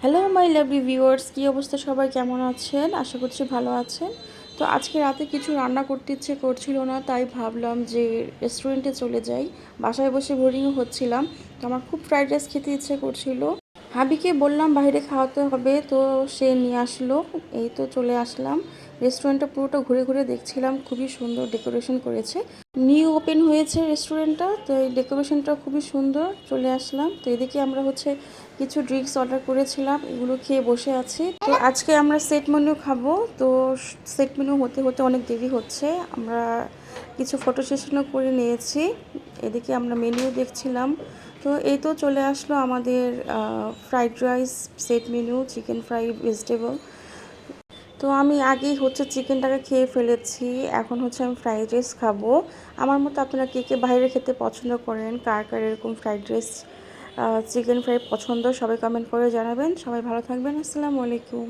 Hello my lovely viewers, কী অবস্থা? সবাই কেমন আছেন? আশা করছি ভালো আছেন। তো আজকে রাতে কিছু রান্না করতে ইচ্ছে করছিল না, তাই ভাবলাম যে রেস্টুরেন্টে চলে যাই। বাসায় বসে বোরিংও হচ্ছিলাম, তো আমার খুব ফ্রাইড রাইস খেতে ইচ্ছে করছিল। হাবিকে বললাম বাইরে খাওয়াতে হবে, তো সে নিয়ে আসলো। এই তো চলে আসলাম। রেস্টুরেন্টটা পুরোটা ঘুরে ঘুরে দেখছিলাম, খুবই সুন্দর ডেকোরেশন করেছে। নিউ ওপেন হয়েছে রেস্টুরেন্টটা, তো এই ডেকোরেশনটা খুবই সুন্দর। চলে আসলাম, তো এদিকে আমরা কিছু ড্রিঙ্কস অর্ডার করেছিলাম, এগুলো খেয়ে বসে আছি। তো আজকে আমরা সেট মেনু খাবো, তো সেট মেনু হতে হতে অনেক দেরি হচ্ছে। আমরা কিছু ফটো সেশনও করে নিয়েছি। এদিকে আমরা মেনুও দেখছিলাম। তো এই তো চলে আসলো আমাদের fried rice set menu, chicken fry, vegetable. তো আমি আগেই চিকেনটাকে খেয়ে ফেলেছি, এখন আমি ফ্রাইড রাইস খাবো। আমার মতো আপনারা কে কে বাইরে খেতে পছন্দ করেন, কার কার এরকম ফ্রাইড রাইস চিকেন ফ্রাই পছন্দ, সবাই কমেন্ট করে জানাবেন। সবাই ভালো থাকবেন। আসসালামু আলাইকুম।